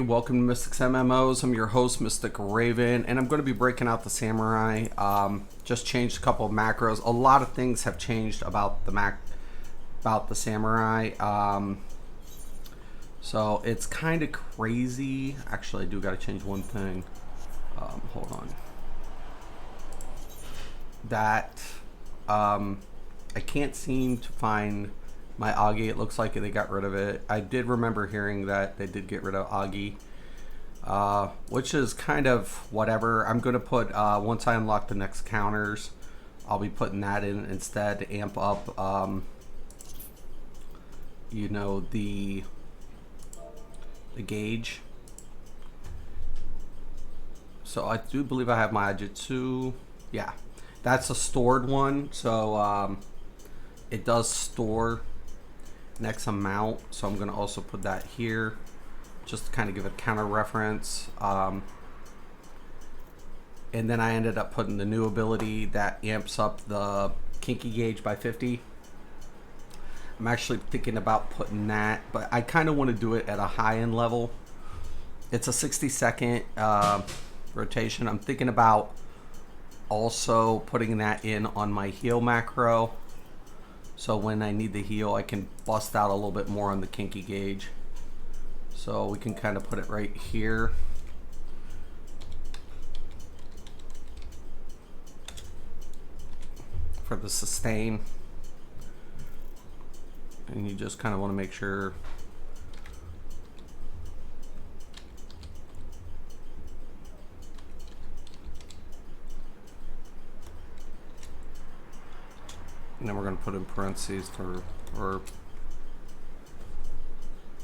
Welcome to Mystics MMOs. I'm your host, Mystic Raven, and I'm going to be breaking out the Samurai. Just changed a couple of macros. A lot of things have changed about the Samurai. So it's kind of crazy. Actually, I do got to change one thing. Hold on. I can't seem to find my Augie. It looks like they got rid of it. I did remember hearing that they did get rid of Augie, which is kind of whatever. I'm going to put, once I unlock the next counters, I'll be putting that in instead to amp up, the gauge. So I do believe I have my Ajitsu. Yeah, that's a stored one. So it does store next amount, so I'm going to also put that here just to kind of give a counter reference. And then I ended up putting the new ability that amps up the Kinky gauge by 50. I'm actually thinking about putting that, but I kind of want to do it at a high-end level. It's a 60-second rotation. I'm thinking about also putting that in on my heal macro. So when I need the heal, I can bust out a little bit more on the Kinky gauge. So we can kind of put it right here. For the sustain. And you just kind of want to make sure and then we're going to put in parentheses or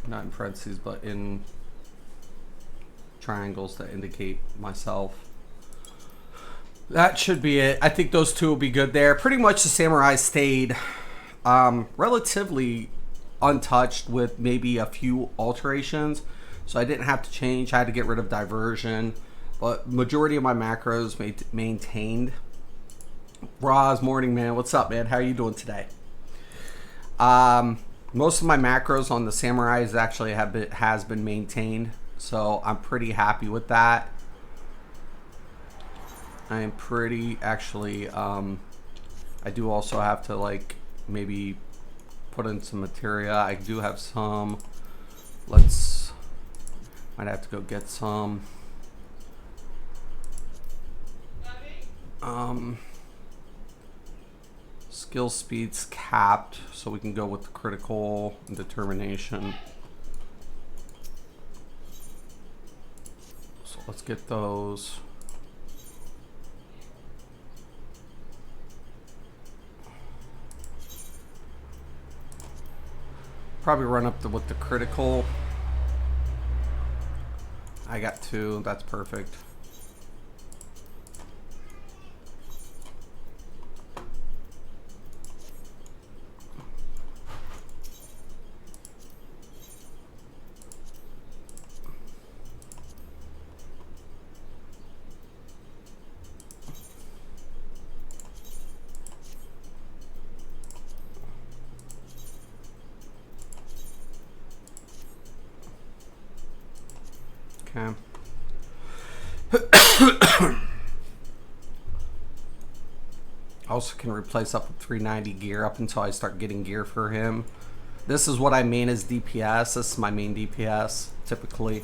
not in parentheses, but in triangles to indicate myself. That should be it. I think those two will be good there. Pretty much the Samurai stayed relatively untouched with maybe a few alterations. So I didn't have to change. I had to get rid of diversion. But majority of my macros maintained. Roz, morning, man. What's up, man? How are you doing today? Most of my macros on the Samurais actually has been maintained, so I'm pretty happy with that. I am pretty actually. I do also have to maybe put in some materia. I do have some. Might have to go get some. Skill speed's capped, so we can go with the critical and determination. So let's get those. Probably run up with the critical. I got 2, that's perfect. Okay. Also can replace up to 390 gear up until I start getting gear for him. This is what I mean as DPS. This is my main DPS, typically.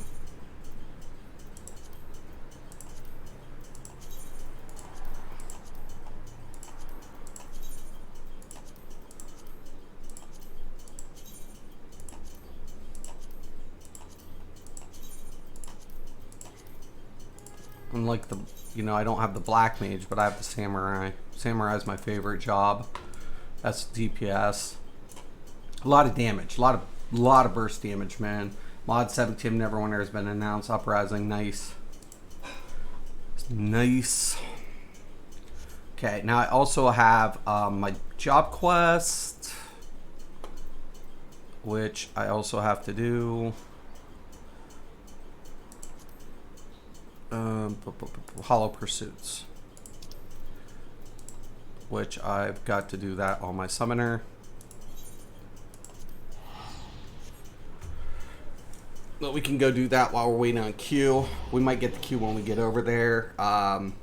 Unlike I don't have the black mage, but I have the samurai. Samurai is my favorite job. That's DPS. A lot of damage, a lot of burst damage, man. Mod 17 Neverwinter has been announced. Uprising, nice. Nice. Okay, now I also have my job quest, which I also have to do. Hollow Pursuits, which I've got to do that on my summoner. But we can go do that while we're waiting on Q. We might get the Q when we get over there. I'm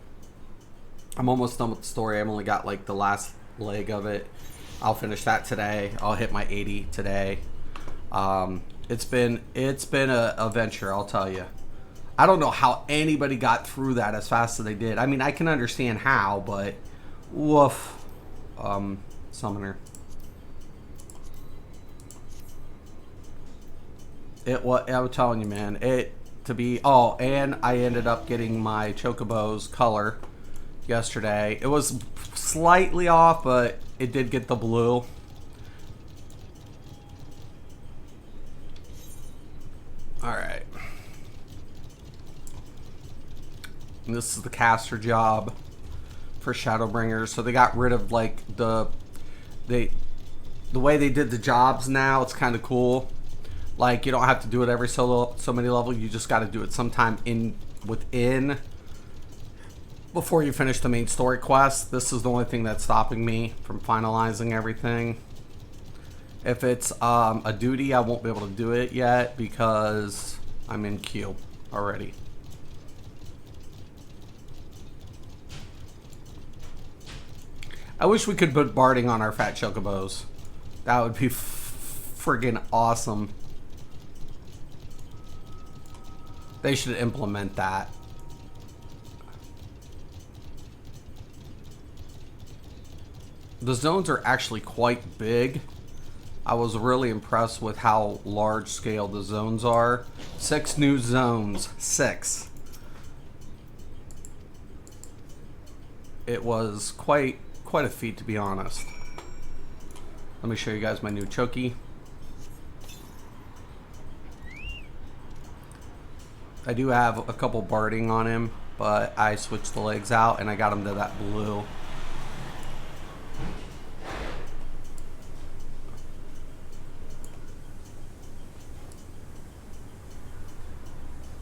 almost done with the story. I've only got like the last leg of it. I'll finish that today. I'll hit my 80 today. It's been a venture, I'll tell you. I don't know how anybody got through that as fast as they did. I mean, I can understand how, but woof. Summoner. I was telling you, man. And I ended up getting my Chocobo's color yesterday. It was slightly off, but it did get the blue. Alright. This is the caster job for Shadowbringers. So they got rid of like the way they did the jobs now. It's kind of cool. Like, you don't have to do it every so many levels. You just got to do it sometime within before you finish the main story quest. This is the only thing that's stopping me from finalizing everything. If it's a duty, I won't be able to do it yet because I'm in queue already. I wish we could put barding on our fat chocobos. That would be friggin' awesome. They should implement that. The zones are actually quite big. I was really impressed with how large scale the zones are. 6 new zones. 6. It was quite a feat, to be honest. Let me show you guys my new Choki. I do have a couple barding on him, but I switched the legs out and I got him to that blue.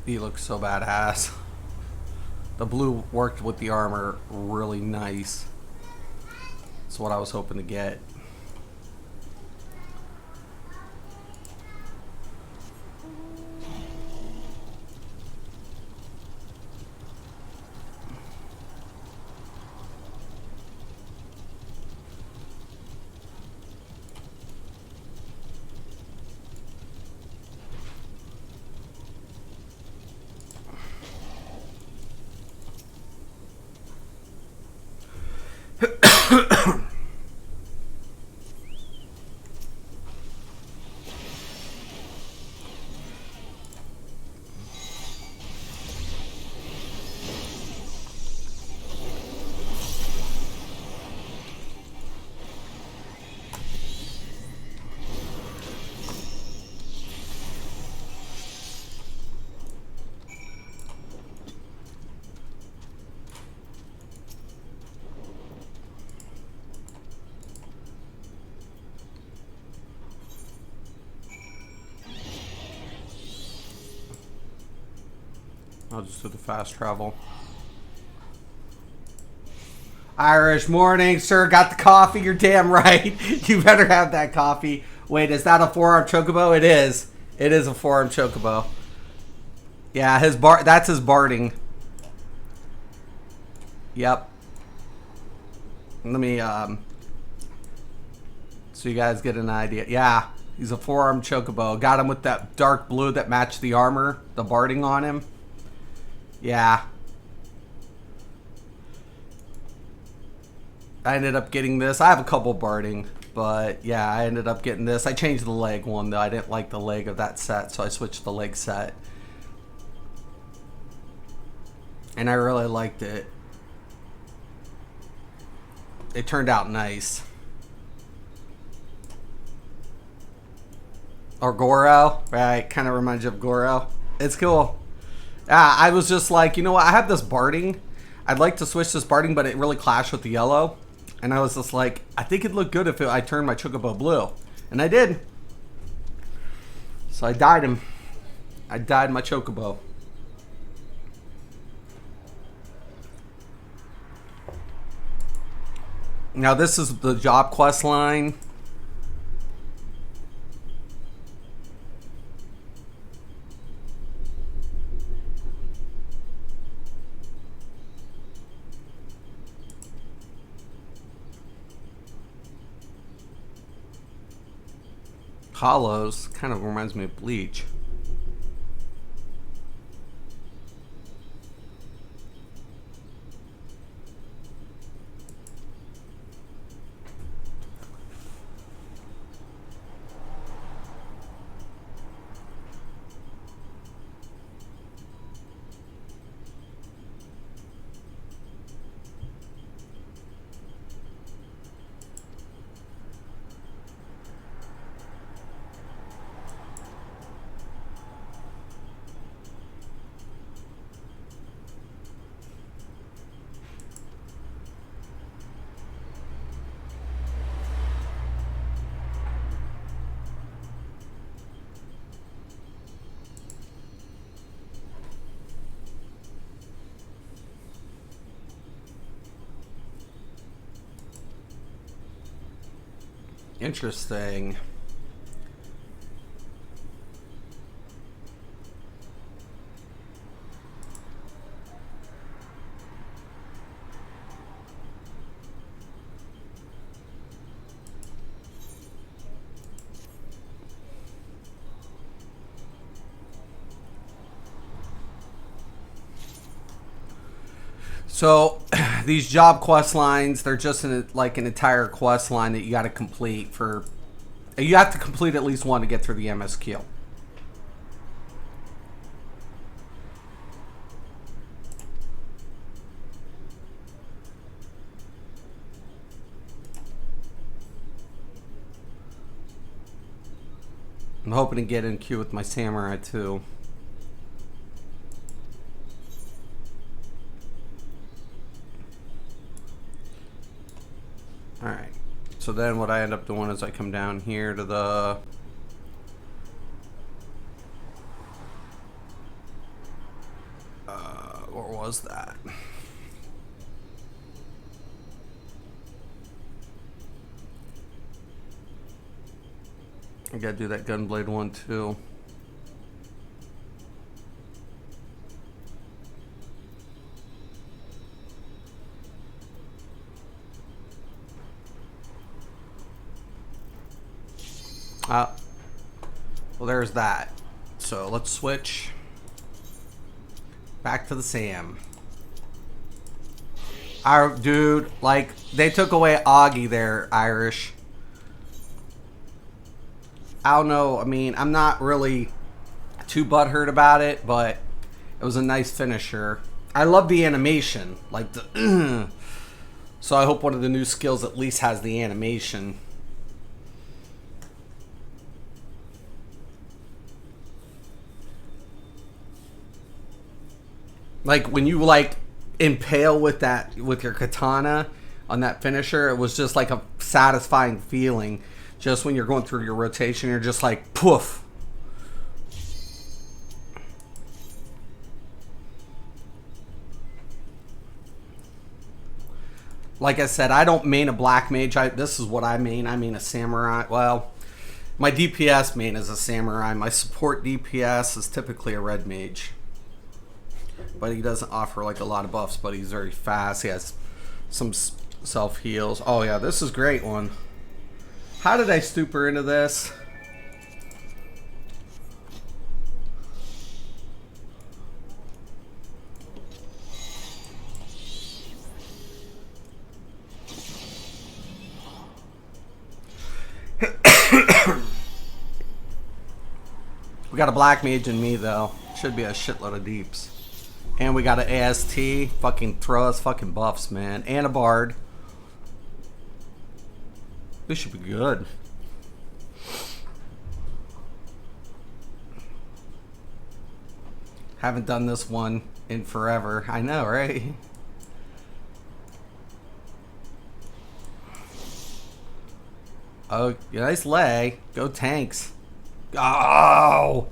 He looks so badass. The blue worked with the armor really nice. That's what I was hoping to get. I'll just do the fast travel. Irish morning, sir. Got the coffee. You're damn right. You better have that coffee. Wait, is that a 4-arm chocobo? It is. It is a 4-arm chocobo. Yeah, that's his barding. Yep. Let me so you guys get an idea. Yeah, he's a 4-arm chocobo. Got him with that dark blue that matched the armor, the barding on him. Yeah. I ended up getting this. I have a couple barding, but yeah, I ended up getting this. I changed the leg one though. I didn't like the leg of that set, so I switched the leg set. And I really liked it. It turned out nice. Or Goro, right? Kind of reminds you of Goro. It's cool. I was just like, you know what? I have this barding. I'd like to switch this barding, but it really clashed with the yellow. And I was just like, I think it'd look good if I turned my chocobo blue. And I did. So I dyed him. I dyed my chocobo. Now this is the job quest line. Hollows kind of reminds me of Bleach. Interesting. So these job quest lines, they're just like an entire quest line that you got to complete for. You have to complete at least one to get through the MSQ. I'm hoping to get in queue with my samurai too. Alright. So then what I end up doing is I come down here to the... where was that? I gotta do that Gunblade one too. Well, there's that. So let's switch back to the Sam. Our dude, like, they took away Augie there, Irish. I don't know. I mean, I'm not really too butthurt about it, but it was a nice finisher. I love the animation, like the. So I hope one of the new skills at least has the animation. Like when you like impale with your katana on that finisher, it was just like a satisfying feeling. Just when you're going through your rotation, you're just like poof. Like I said, I don't main a black mage. This is what I main. I main a samurai. Well, my DPS main is a samurai. My support DPS is typically a red mage. But he doesn't offer like a lot of buffs, but he's very fast. He has some self heals. Oh yeah, this is a great one. How did I stupor into this? We got a black mage in me though. Should be a shitload of deeps. And we got an AST. Fucking throw us fucking buffs, man. And a bard. This should be good. Haven't done this one in forever. I know, right? Oh, nice lay. Go tanks. Oh!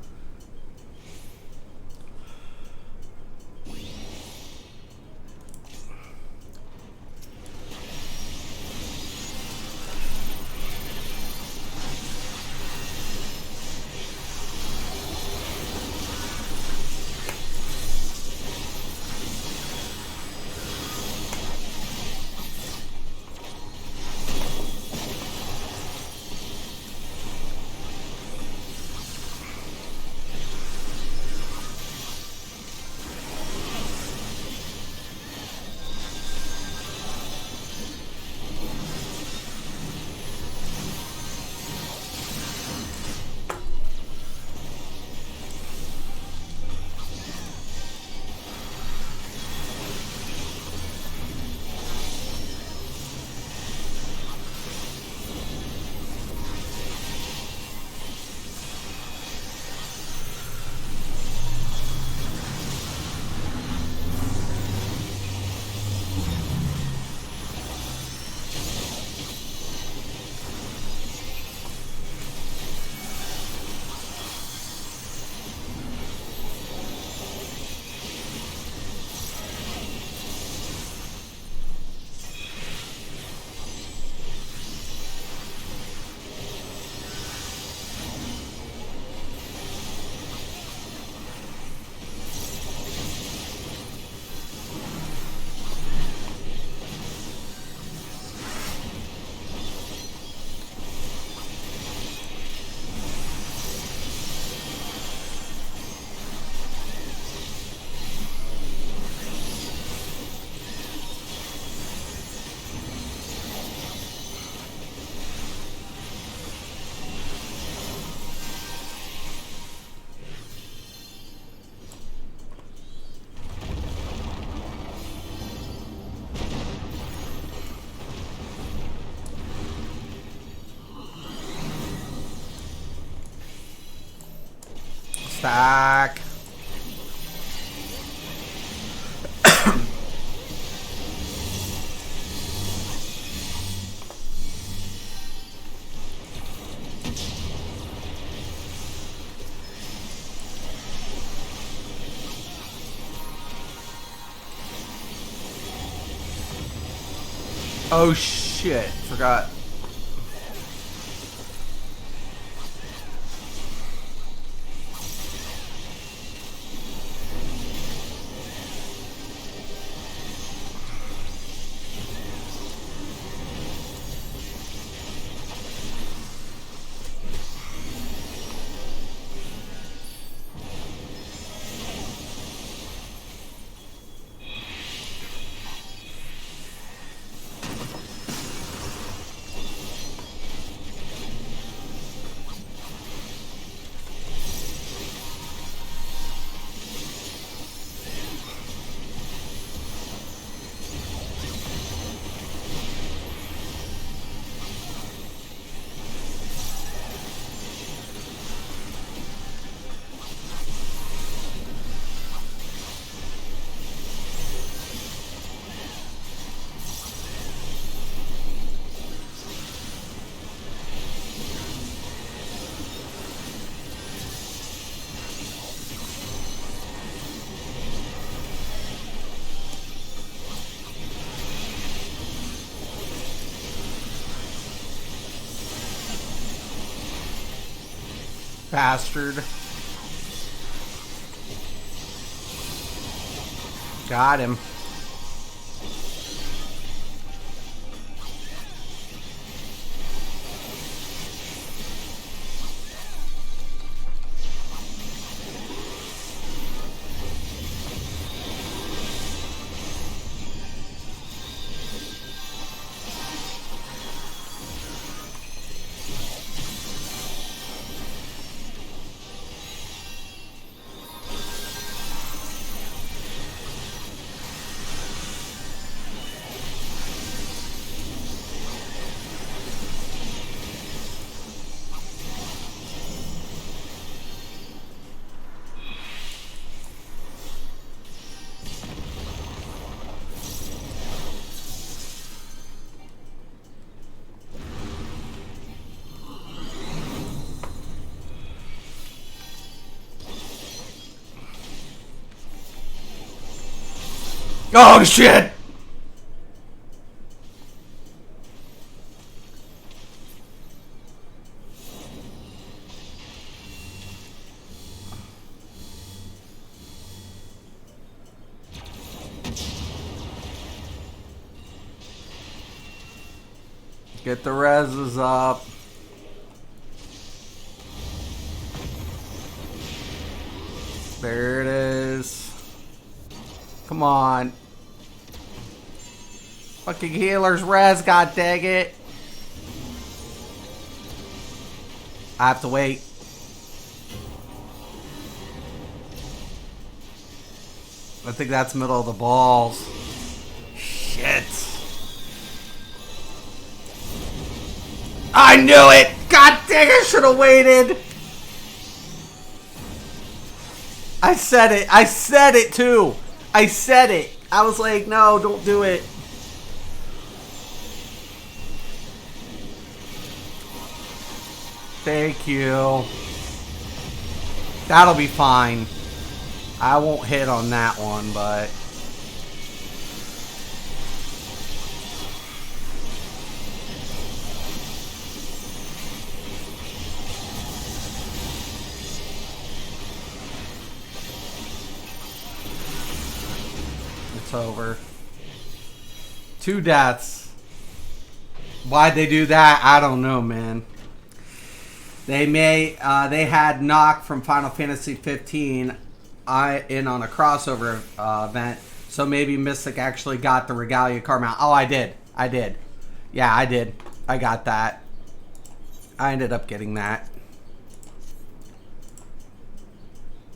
Stack. Oh shit, forgot. Bastard. Got him. Oh shit! Get the reses up. There it is. Come on. Fucking healer's res, god dang it. I have to wait. I think that's middle of the balls. Shit. I knew it! God dang, I should have waited! I said it. I said it too. I said it. I was like, no, don't do it. Thank you. That'll be fine. I won't hit on that one, but... it's over. 2 deaths. Why'd they do that? I don't know, man. They they had Nock from Final Fantasy 15 in on a crossover event, so maybe Mystic actually got the Regalia card mount. Oh, I did. Yeah, I did. I got that. I ended up getting that.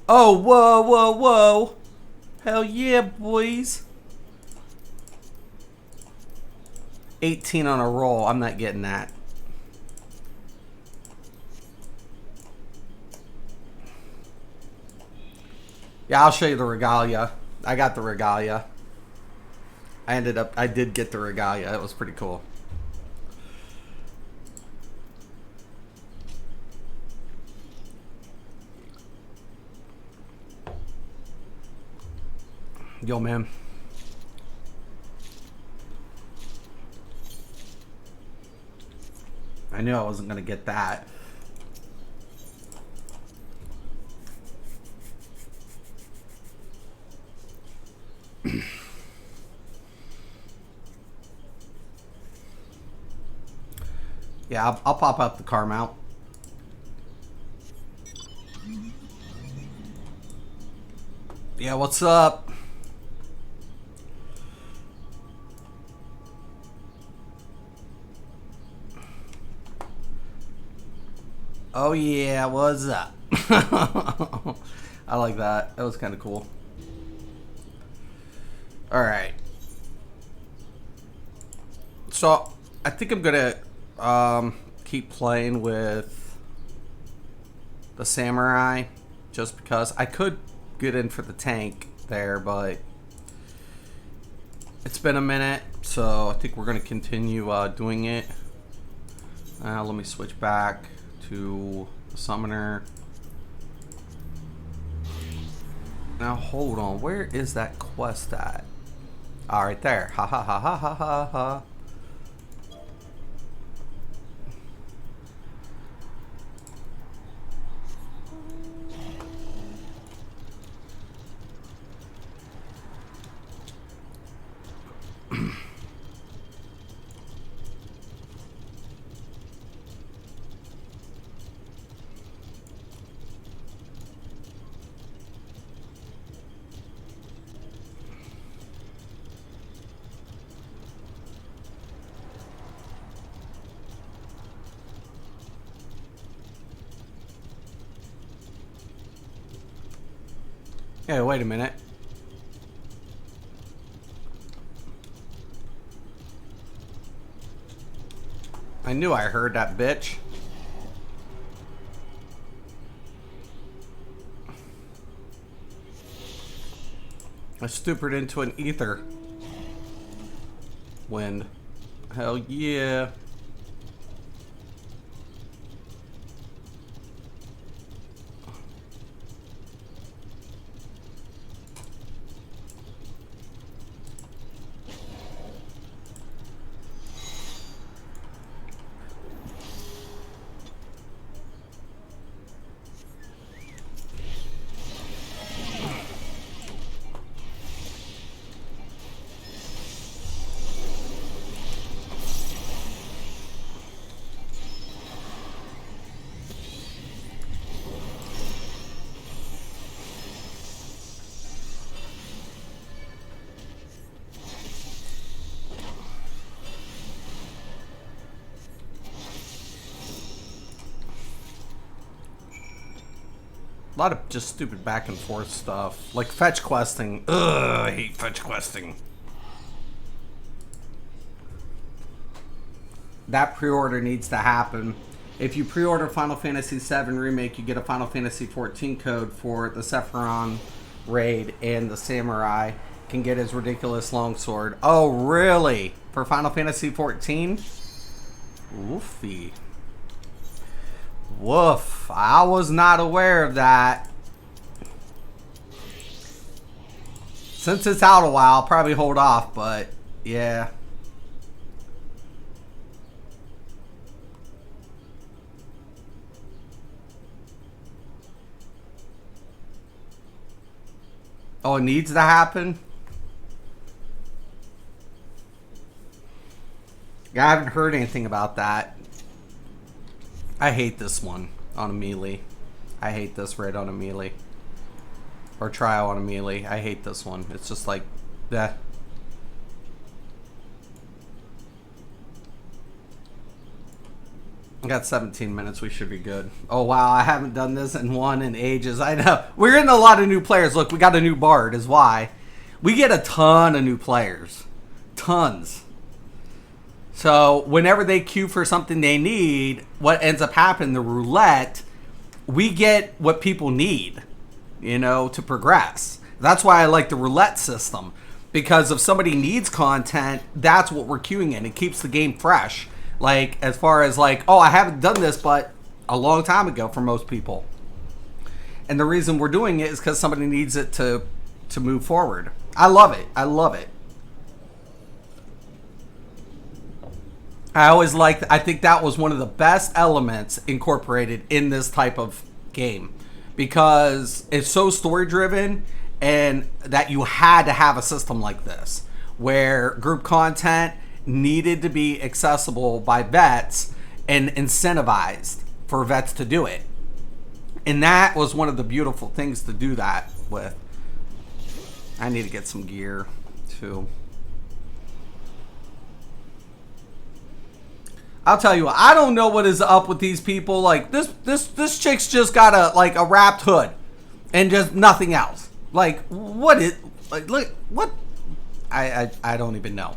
Oh, whoa, whoa, whoa. Hell yeah, boys. 18 on a roll. I'm not getting that. Yeah, I'll show you the regalia. I got the regalia. I did get the regalia. It was pretty cool. Yo, man. I knew I wasn't going to get that. Yeah, I'll pop up the car mount. Yeah, what's up? Oh yeah, what's up? I like that. That was kind of cool. All right. So I think I'm gonna keep playing with the samurai, just because I could get in for the tank there, but it's been a minute, so I think we're gonna continue doing it. Let me switch back to the summoner. Now hold on, where is that quest at? All right, there. Ha ha ha ha ha ha ha. Hey, wait a minute. I knew I heard that bitch. I stupid into an ether wind. Hell yeah. A lot of just stupid back and forth stuff. Like fetch questing. Ugh, I hate fetch questing. That pre-order needs to happen. If you pre-order Final Fantasy VII Remake, you get a Final Fantasy XIV code for the Sephiroth raid, and the Samurai can get his ridiculous longsword. Oh, really? For Final Fantasy XIV? Woofy. Woof. I was not aware of that. Since it's out a while, I'll probably hold off, but yeah. Oh, it needs to happen? Yeah, I haven't heard anything about that. I hate this one on a melee. I hate this raid on a melee. Or trial on a melee. I hate this one. It's just like, eh. I got 17 minutes. We should be good. Oh, wow. I haven't done this in ages. I know. We're getting a lot of new players. Look, we got a new Bard is why. We get a ton of new players. Tons. So whenever they queue for something they need, what ends up happening, the roulette, we get what people need. you know, to progress. That's why I like the roulette system, because if somebody needs content, that's what we're queuing in. It keeps the game fresh. Like, as far as like, oh, I haven't done this, but a long time ago for most people. And the reason we're doing it is because somebody needs it to move forward. I love it. I love it. I think that was one of the best elements incorporated in this type of game, because it's so story driven, and that you had to have a system like this where group content needed to be accessible by vets and incentivized for vets to do it. And that was one of the beautiful things to do that with. I need to get some gear too. I'll tell you what, I don't know what is up with these people. Like this chick's just got a wrapped hood and just nothing else. Like what is like look what I don't even know.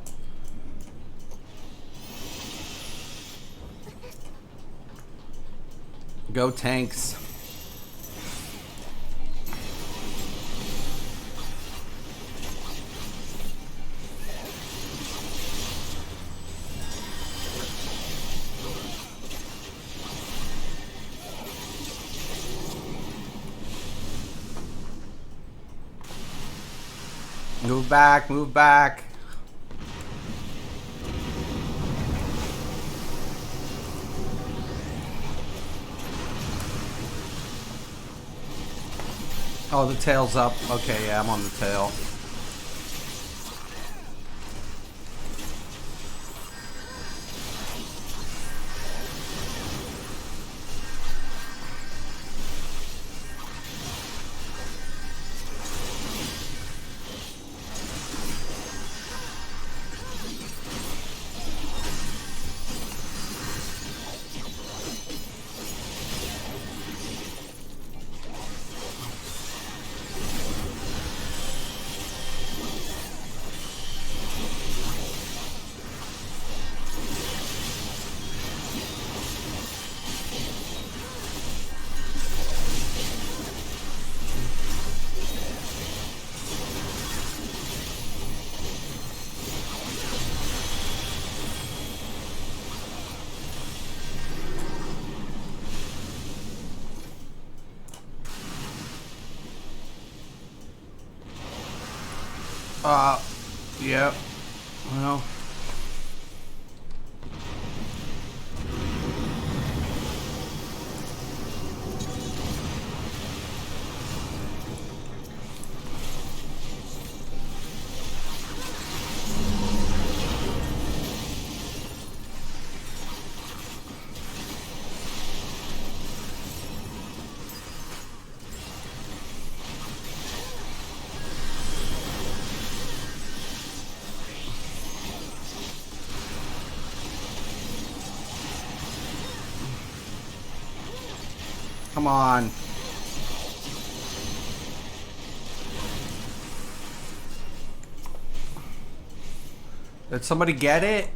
Go tanks. Move back, move back. Oh, the tail's up. Okay, yeah, I'm on the tail. Yep. Well. Come on. Did somebody get it?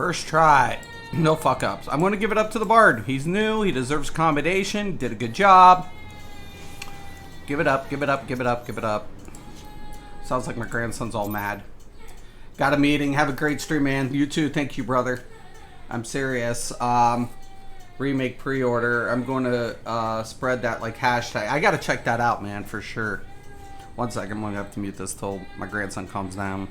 First try. No fuck ups. I'm going to give it up to the Bard. He's new. He deserves accommodation. Did a good job. Give it up. Give it up. Give it up. Give it up. Sounds like my grandson's all mad. Got a meeting. Have a great stream, man. You too. Thank you, brother. I'm serious. Remake pre-order. I'm going to spread that like hashtag. I got to check that out, man, for sure. One second. I'm going to have to mute this till my grandson calms down.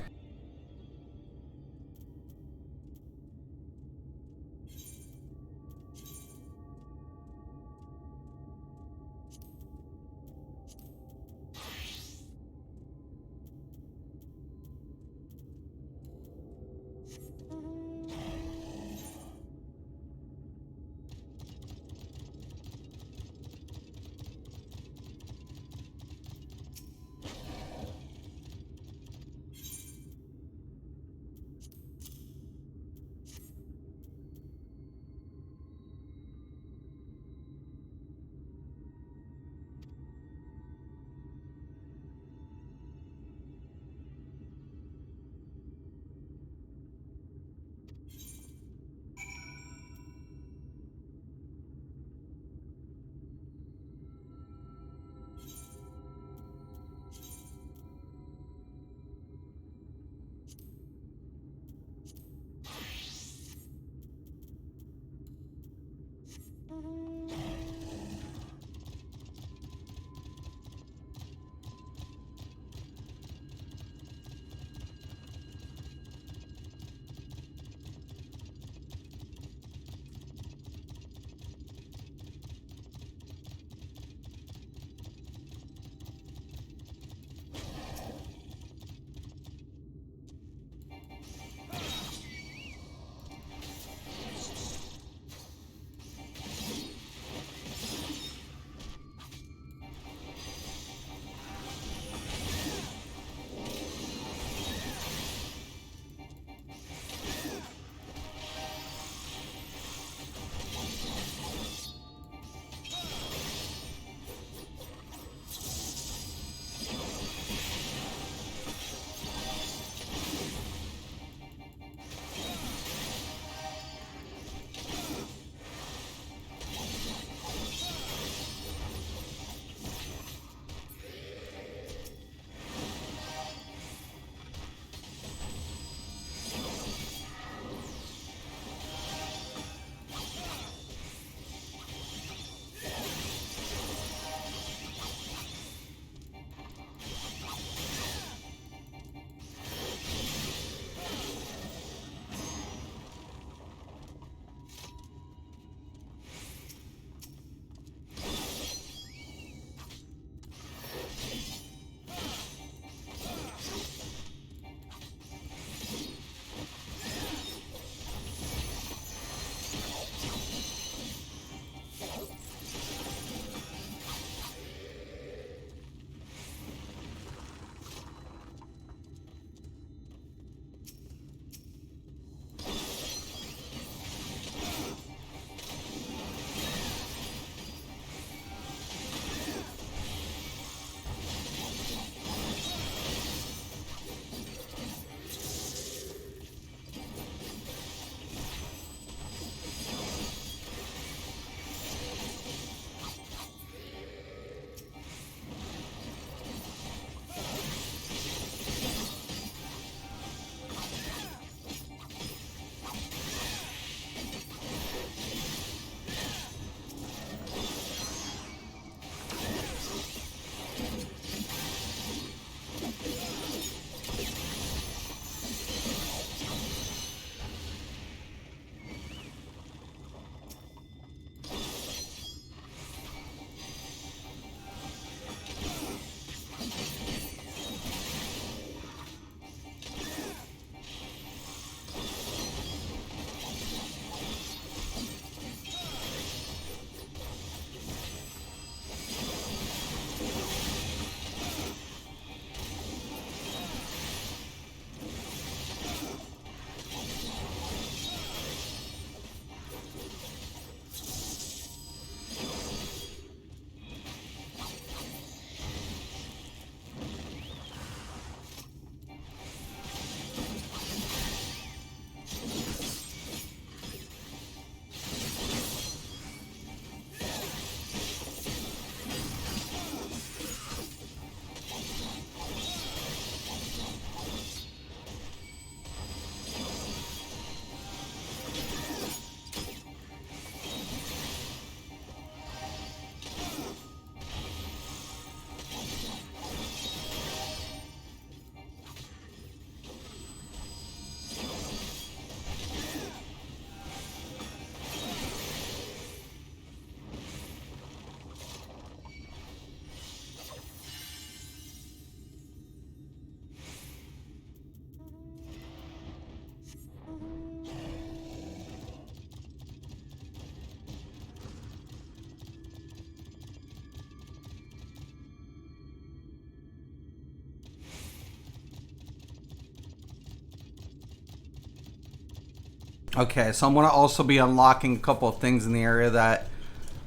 Okay, so I'm going to also be unlocking a couple of things in the area that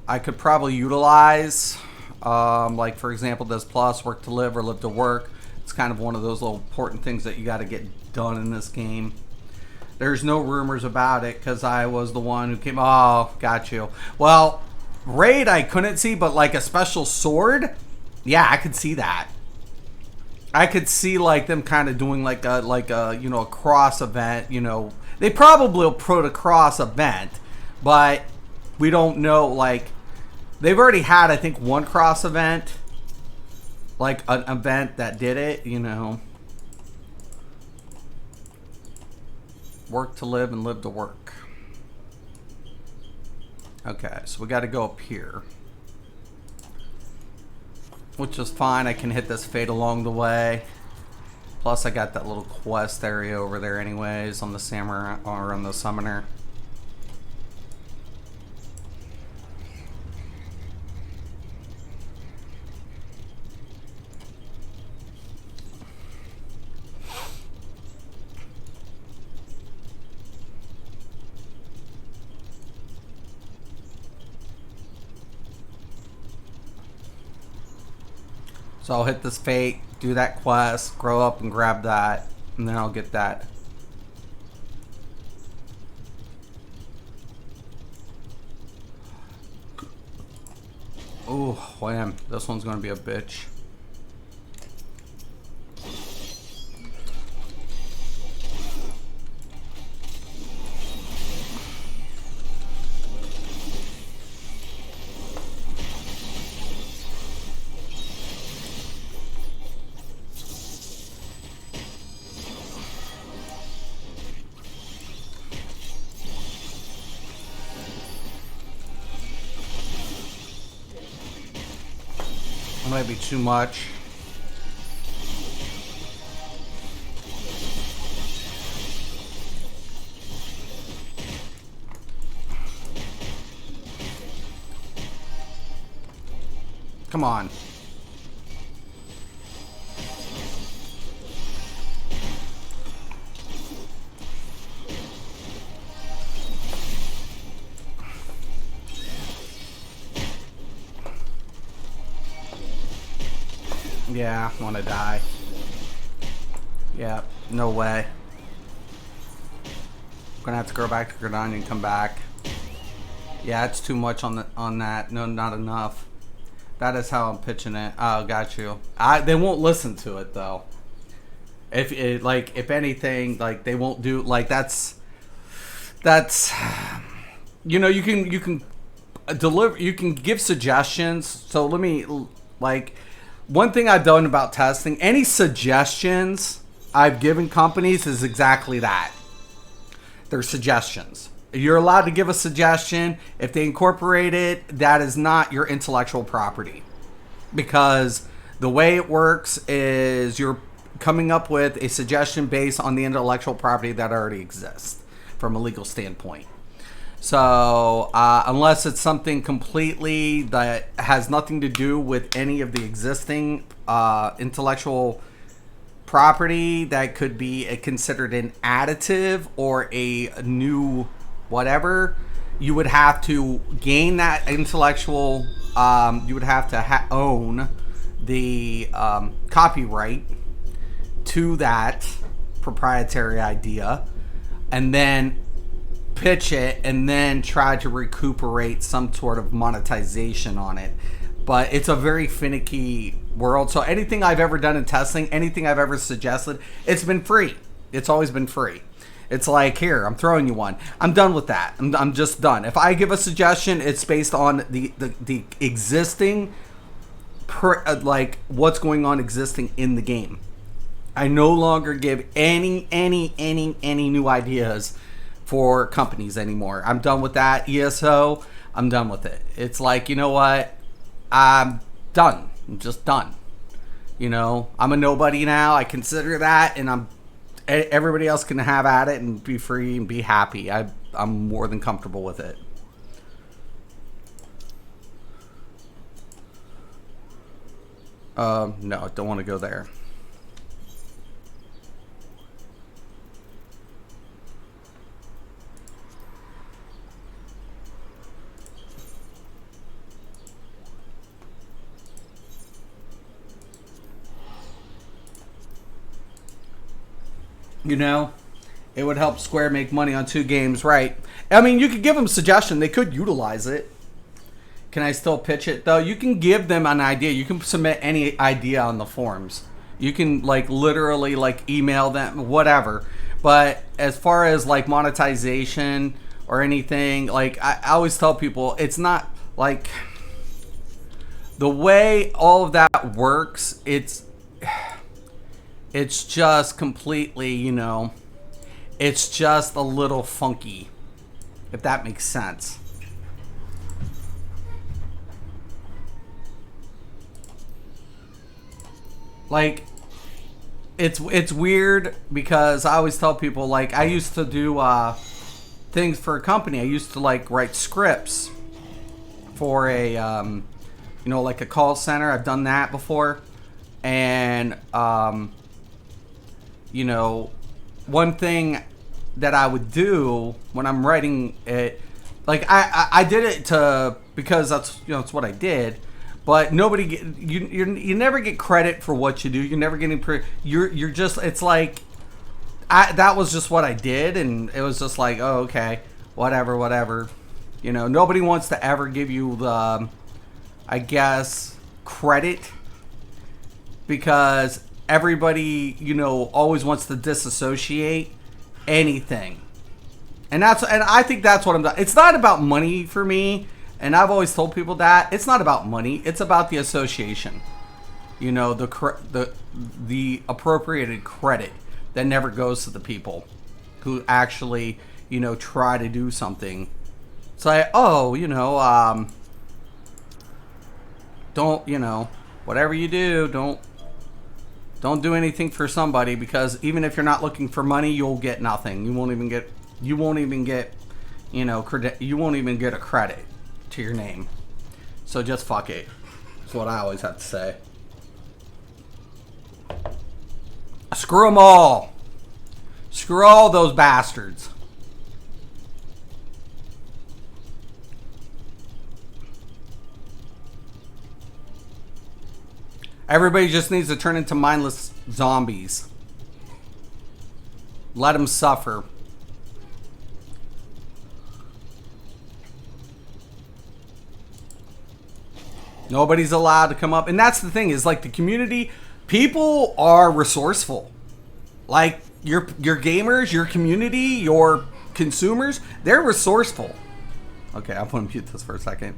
I could probably utilize. Like, for example, does plus work to live or live to work? It's kind of one of those little important things that you got to get done in this game. There's no rumors about it because I was the one who came. Oh, got you. Well, raid I couldn't see, but like a special sword, yeah, I could see that. I could see like them kind of doing like a a cross event. They probably will put a cross event, but we don't know. Like they've already had, I think, one cross event, like an event that did it. Work to live and live to work. Okay, so we got to go up here, which is fine. I can hit this fade along the way. Plus, I got that little quest area over there, anyways, on the samurai or on the summoner. So I'll hit this fate, do that quest, grow up and grab that, and then I'll get that. Ooh, wham. This one's gonna be a bitch. Might be too much. Come on. Yeah, want to die. Yeah, no way. I'm gonna have to go back to Gridania and come back. Yeah, it's too much on that. No, not enough. That is how I'm pitching it. Oh, got you. They won't listen to it though. If anything, like they won't do like that's you can deliver, you can give suggestions. So let me like. One thing I've done about testing, any suggestions I've given companies is exactly that. They're suggestions. You're allowed to give a suggestion. If they incorporate it, that is not your intellectual property. Because the way it works is you're coming up with a suggestion based on the intellectual property that already exists from a legal standpoint. So unless it's something completely that has nothing to do with any of the existing intellectual property, that could be considered an additive or a new whatever, you would have to gain that intellectual, you would have to own the copyright to that proprietary idea, and then pitch it and then try to recuperate some sort of monetization on it. But it's a very finicky world. So anything I've ever done in testing, anything I've ever suggested, it's been free. It's always been free. It's like, here, I'm throwing you one. I'm done with that. I'm just done. If I give a suggestion, it's based on the existing, like what's going on existing in the game. I no longer give any new ideas for companies anymore. I'm done with that. ESO, I'm done with it. It's like, you know what? I'm done. I'm just done. I'm a nobody now. I consider that, and everybody else can have at it and be free and be happy. I'm more than comfortable with it. No, I don't want to go there. You know, it would help Square make money on two games, right? I mean, you could give them a suggestion. They could utilize it. Can I still pitch it though? You can give them an idea. You can submit any idea on the forums. You can like literally like email them, whatever. But as far as like monetization or anything, like I always tell people, it's not like the way all of that works. It's just completely, it's just a little funky, if that makes sense. Like, it's weird because I always tell people, like, I used to do things for a company. I used to like write scripts for a like a call center. I've done that before. And one thing that I would do when I'm writing it, like I did it because that's it's what I did. But nobody you never get credit for what you do. You never get any you're just, it's like that was just what I did, and it was just like, oh, okay, whatever. Nobody wants to ever give you the, I guess, credit, because everybody always wants to disassociate anything. And I think that's what I'm doing. It's not about money for me. And I've always told people that it's not about money. It's about the association. The appropriated credit that never goes to the people who actually, try to do something. It's like, oh, don't, whatever you do, don't do anything for somebody, because even if you're not looking for money, you'll get nothing. You won't even get credit. You won't even get a credit to your name. So just fuck it. That's what I always have to say. Screw them all. Screw all those bastards. Everybody just needs to turn into mindless zombies. Let them suffer. Nobody's allowed to come up. And that's the thing, is like the community, people are resourceful. Like your gamers, your community, your consumers, they're resourceful. Okay, I'm going to mute this for a second.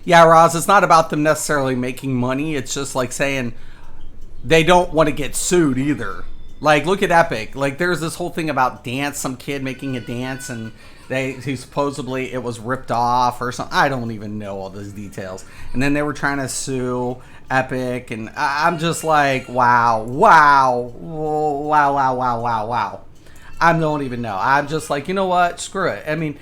Yeah, Roz, it's not about them necessarily making money. It's just like saying they don't want to get sued either. Like, look at Epic. Like, there's this whole thing about dance, some kid making a dance, and he supposedly it was ripped off or something. I don't even know all those details. And then they were trying to sue Epic, and I'm just like, wow. I don't even know. I'm just like, you know what? Screw it. I mean,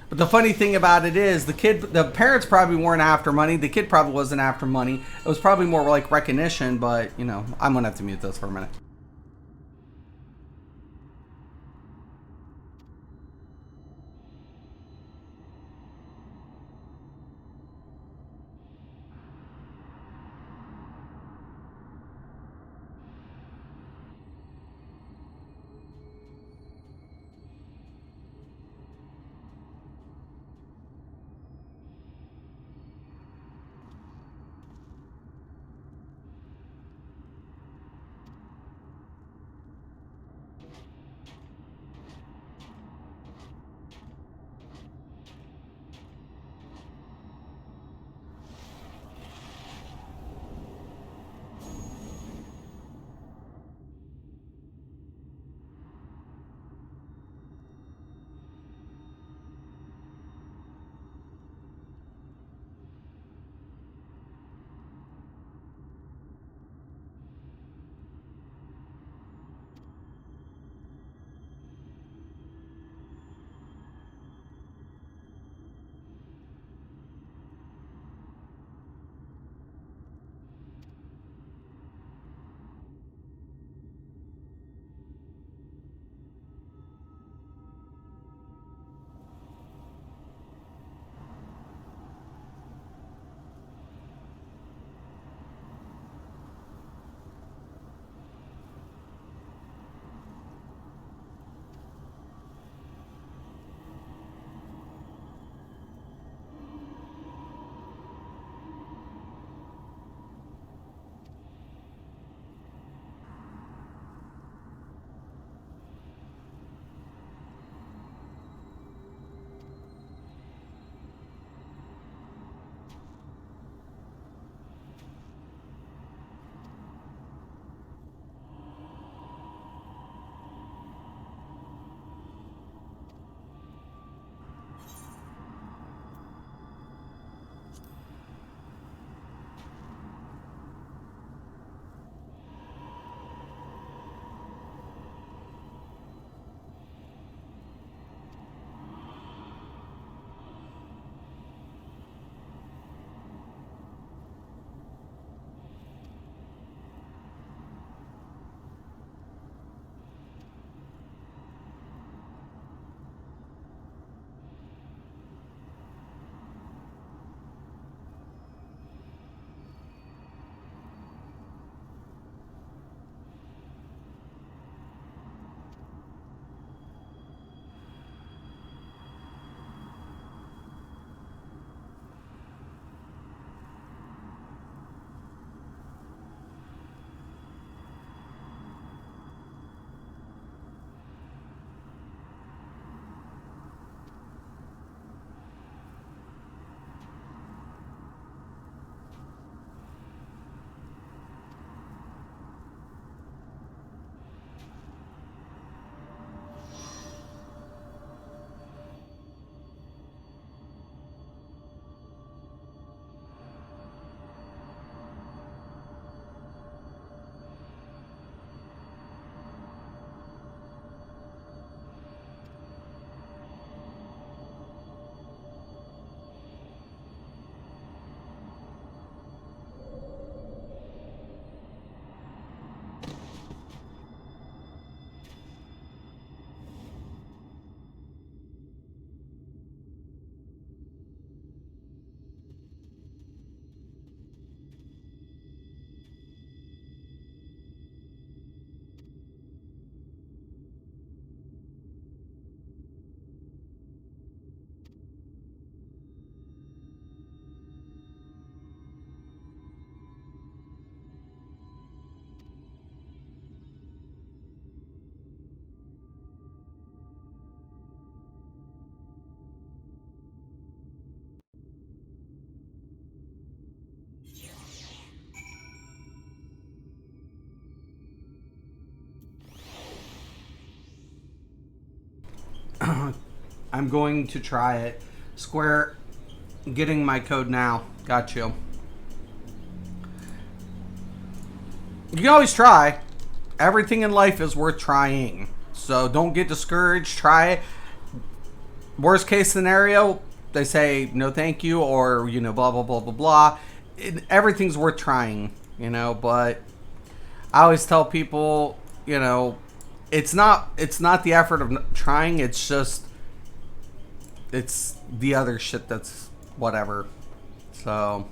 But the funny thing about it is, the parents probably weren't after money. The kid probably wasn't after money. It was probably more like recognition, but, I'm going to have to mute this for a minute. I'm going to try it. Square, getting my code now. Got you. You can always try. Everything in life is worth trying. So don't get discouraged. Try it. Worst case scenario, they say no thank you, or, you know, blah, blah, blah, blah, blah. Everything's worth trying, you know, but I always tell people, you know, it's not the effort of trying, it's just, it's the other shit that's whatever. So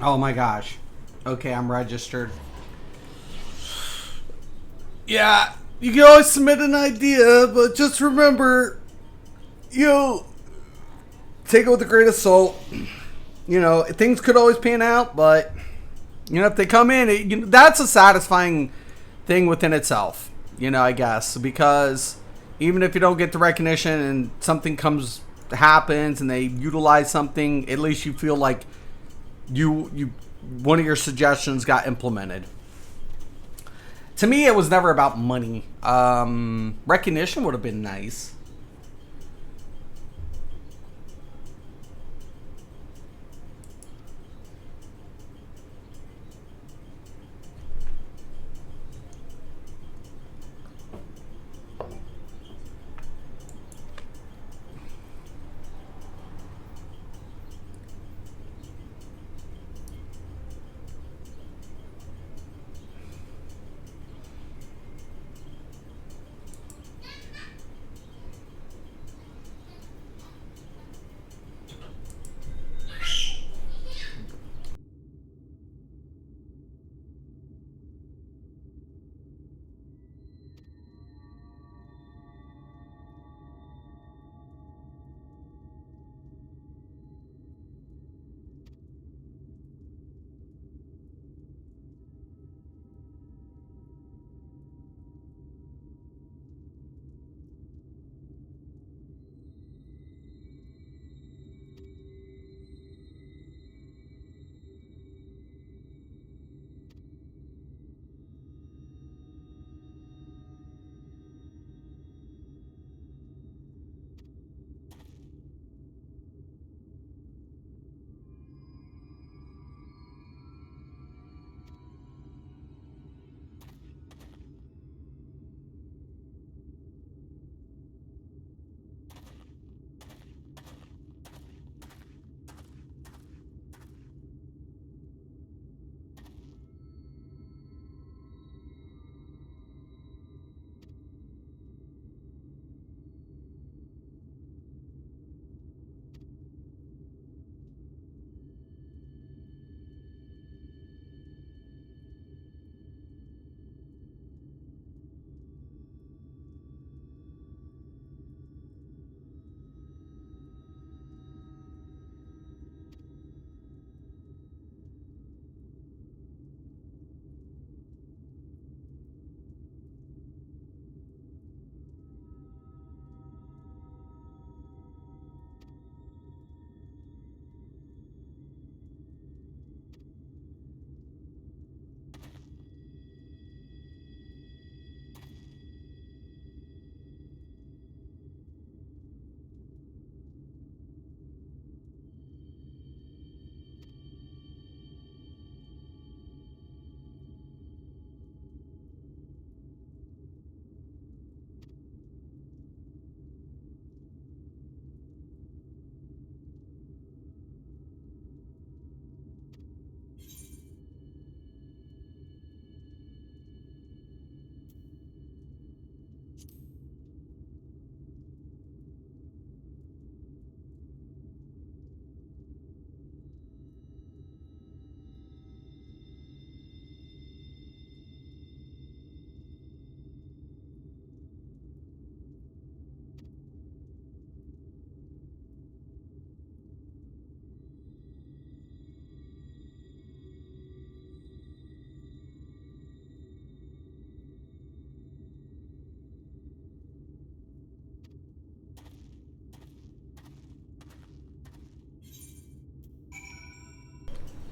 Oh my gosh. Okay, I'm registered. Yeah, you can always submit an idea, but just remember, take it with a grain of salt. Things could always pan out, but if they come in, that's a satisfying thing within itself. I guess because even if you don't get the recognition and something happens and they utilize something, at least you feel like you one of your suggestions got implemented. To me, it was never about money. Recognition would have been nice.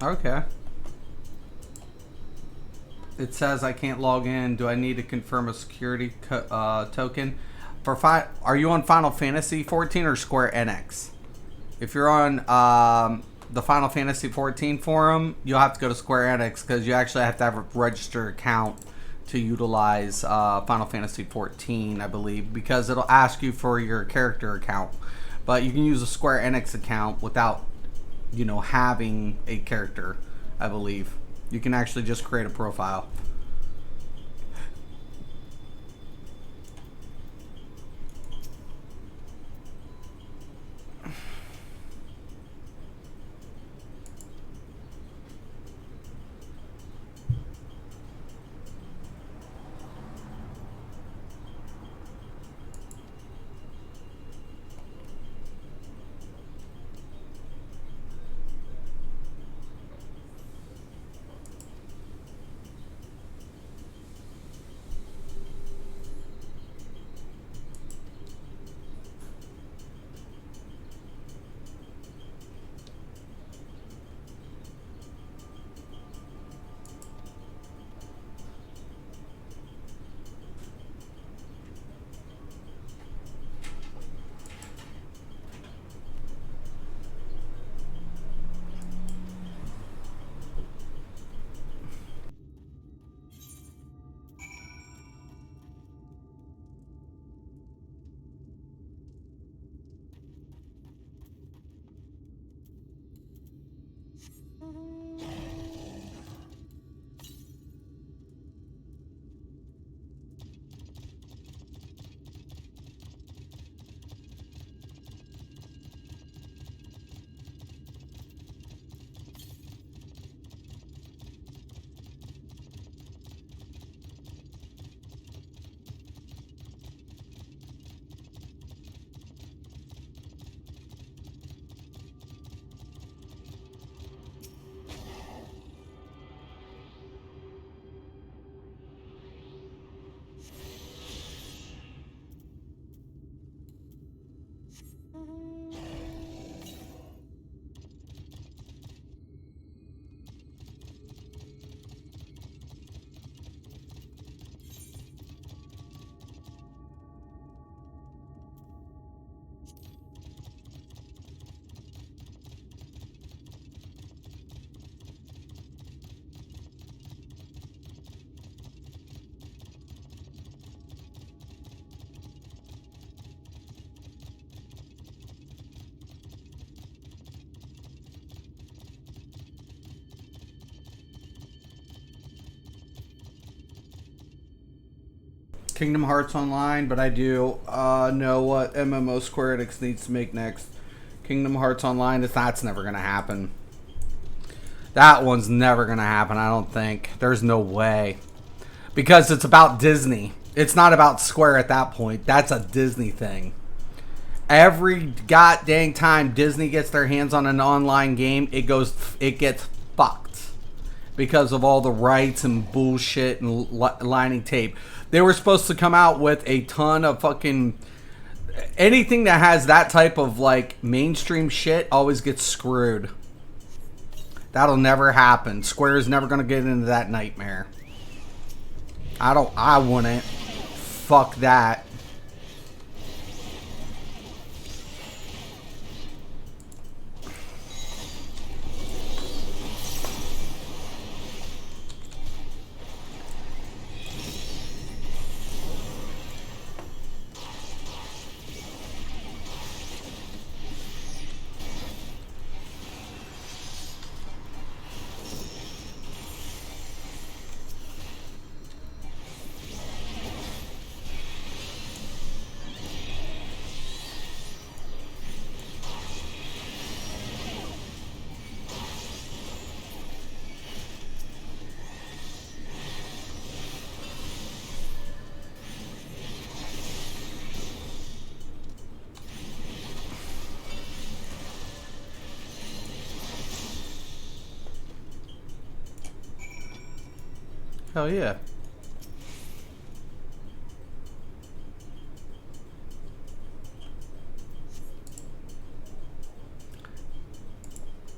Okay. It says I can't log in. Do I need to confirm a security token? Are you on Final Fantasy 14 or Square Enix? If you're on the Final Fantasy 14 forum, you'll have to go to Square Enix because you actually have to have a registered account to utilize Final Fantasy 14, I believe, because it'll ask you for your character account. But you can use a Square Enix account without, having a character, I believe. You can actually just create a profile. Kingdom Hearts Online, but I do know what MMO Square Enix needs to make next. Kingdom Hearts Online, that's never going to happen. That one's never going to happen, I don't think. There's no way. Because it's about Disney. It's not about Square at that point. That's a Disney thing. Every goddamn time Disney gets their hands on an online game, it gets fucked because of all the rights and bullshit and lining tape. They were supposed to come out with a ton of fucking anything that has that type of like mainstream shit always gets screwed. That'll never happen. Square's never gonna get into that nightmare. I wouldn't. Fuck that. Hell yeah.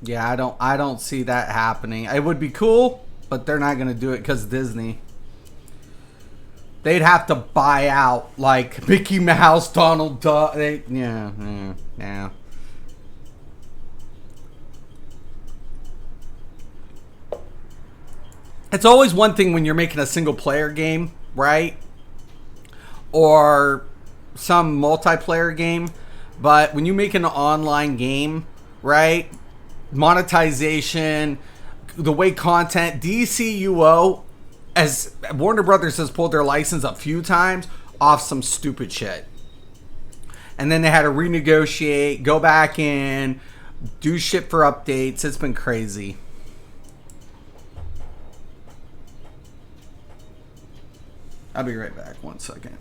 Yeah, I don't see that happening. It would be cool, but they're not gonna do it because Disney. They'd have to buy out like Mickey Mouse, Donald Duck. Yeah. It's always one thing when you're making a single player game, right? Or some multiplayer game. But when you make an online game, right? Monetization, the way content, DCUO, as Warner Brothers has pulled their license a few times off some stupid shit. And then they had to renegotiate, go back in, do shit for updates. It's been crazy. I'll be right back. 1 second.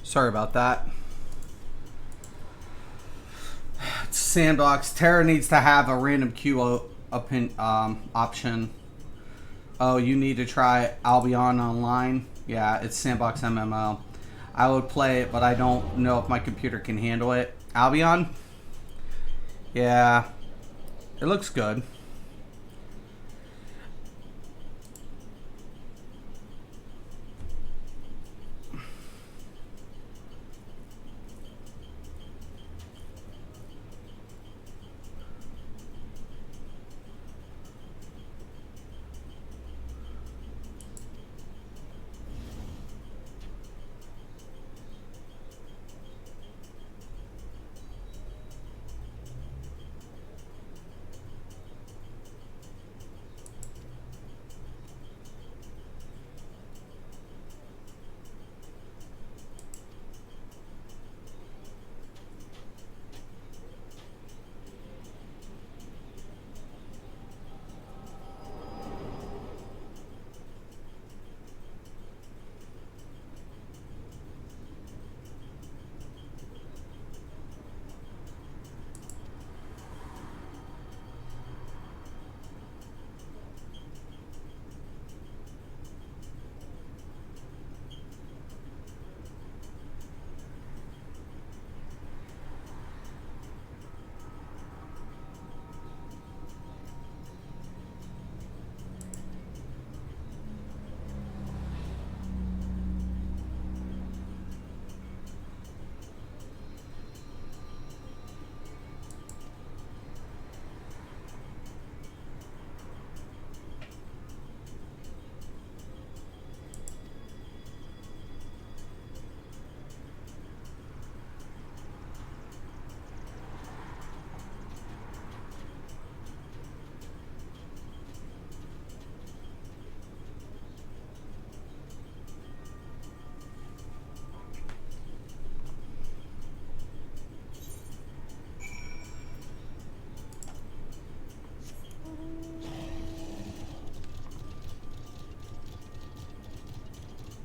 Sorry about that. Sandbox. Terra needs to have a random queue option. Oh, you need to try Albion online? Yeah, it's Sandbox MMO. I would play it, but I don't know if my computer can handle it. Albion? Yeah. It looks good.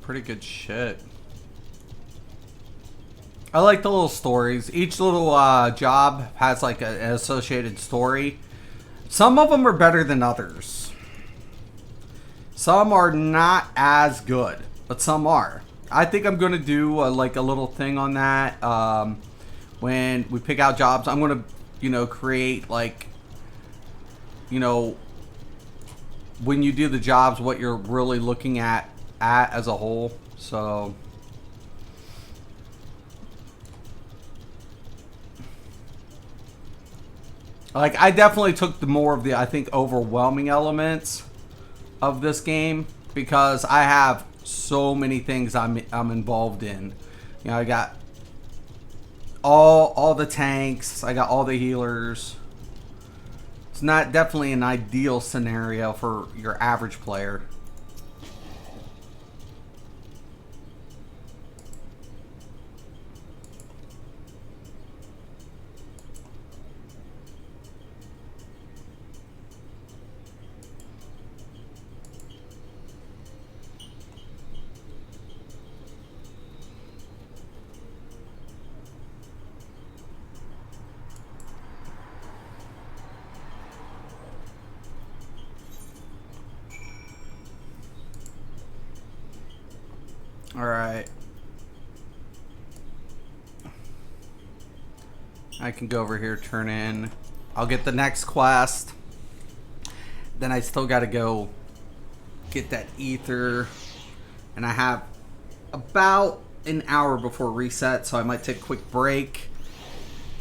Pretty good shit. I like the little stories. Each little job has like an associated story. Some of them are better than others. Some are not as good, but some are. I think I'm going to do like a little thing on that. When we pick out jobs, I'm going to, create like, when you do the jobs, what you're really looking at as a whole. So like I definitely took the more of the, I think, overwhelming elements of this game because I have so many things I'm involved in. I got all the tanks, I got all the healers. It's not definitely an ideal scenario for your average player. Alright. I can go over here, turn in. I'll get the next quest. Then I still got to go get that ether. And I have about an hour before reset, so I might take a quick break.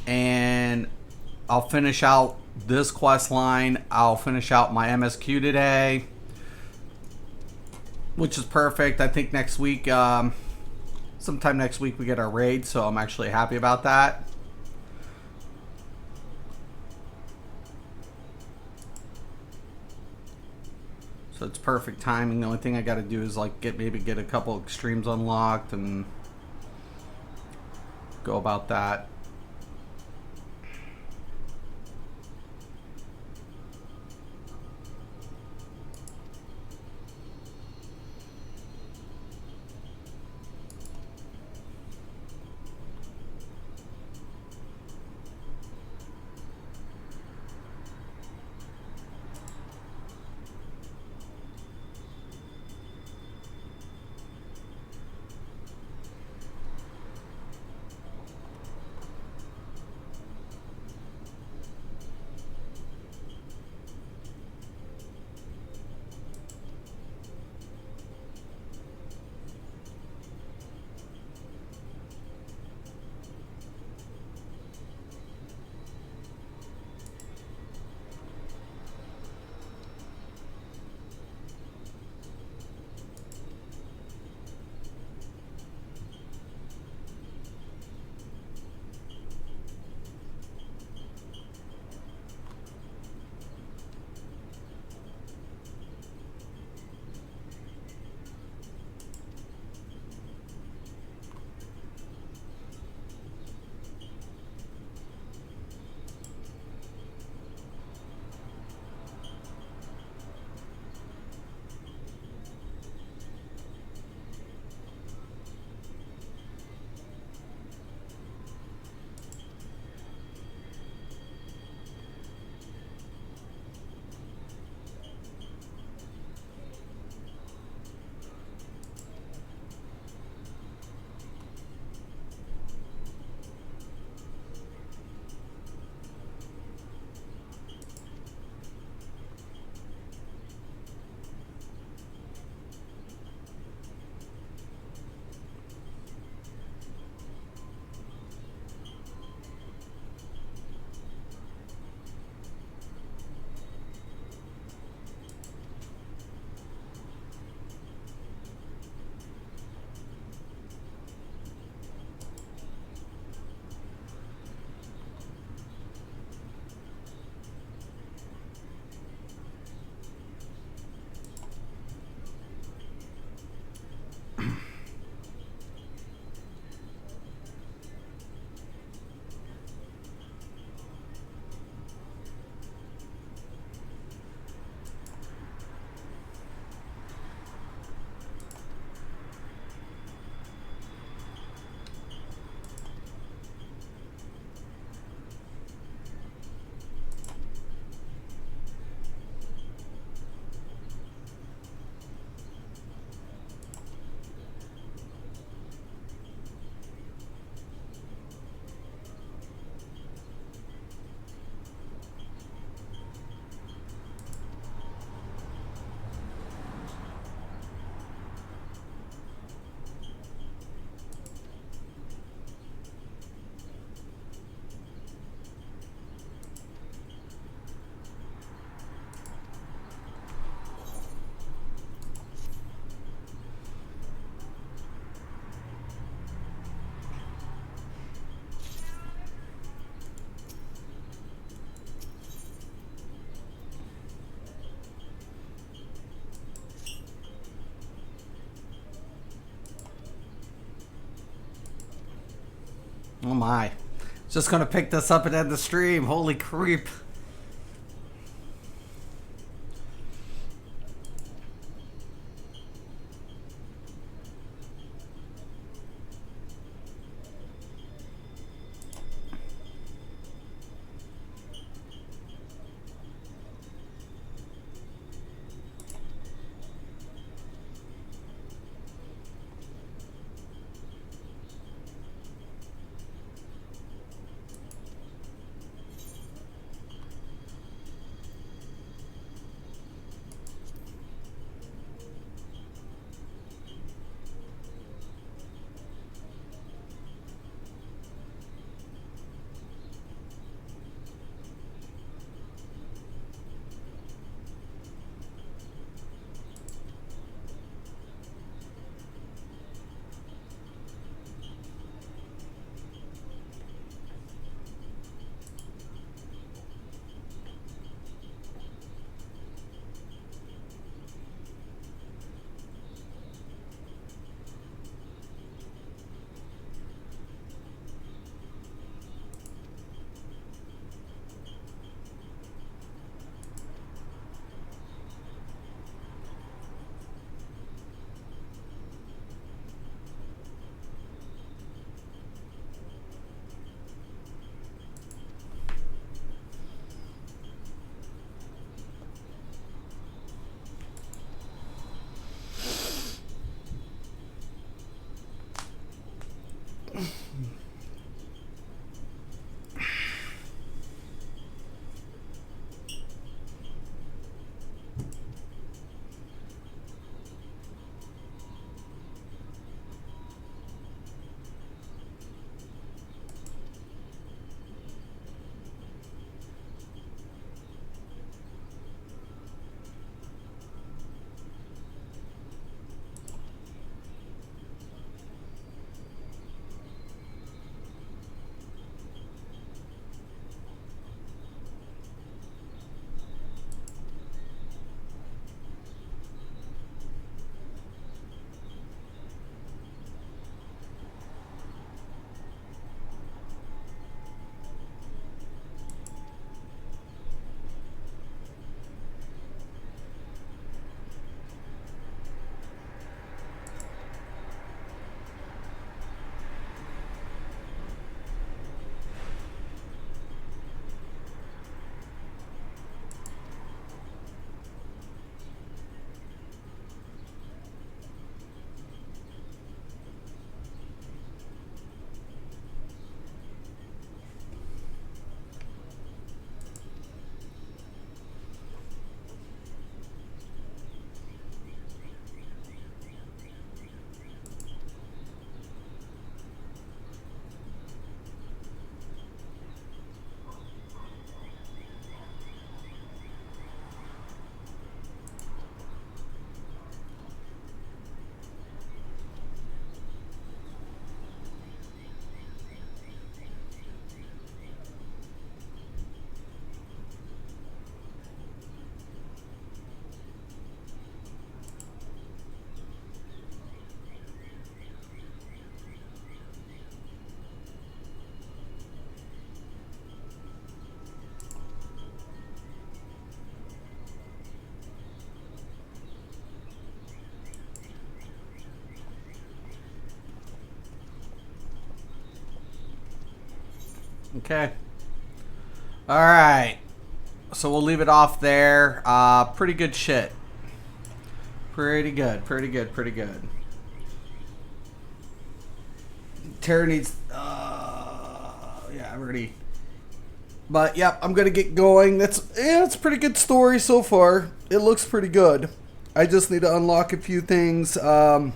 And I'll finish out this quest line. I'll finish out my MSQ today, which is perfect. I think next week, sometime next week, we get our raid, so I'm actually happy about that. So it's perfect timing. The only thing I got to do is like maybe get a couple extremes unlocked and go about that. my. Just gonna pick this up and end the stream. Holy creep. Okay. All right. So we'll leave it off there. Pretty good shit. Pretty good. Pretty good. Pretty good. Tara needs. Yeah, I'm already. But yep, I'm gonna get going. It's a pretty good story so far. It looks pretty good. I just need to unlock a few things. When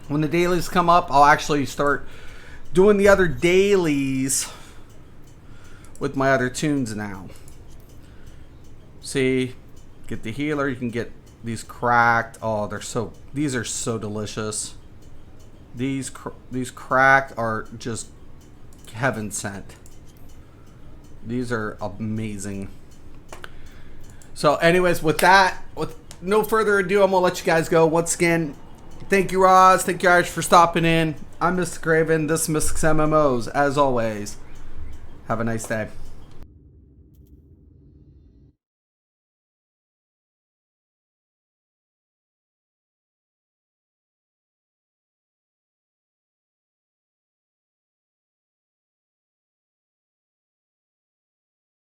the dailies come up, I'll actually start doing the other dailies with my other tunes now. See, get the healer. You can get these cracked. Oh, these are so delicious. These cracked are just heaven sent. These are amazing. So anyways, with no further ado, I'm gonna let you guys go. Once again, Thank you, Roz. Thank you, Irish, for stopping in. I'm Mr. Craven. This is Mystics MMOs. As always, have a nice day.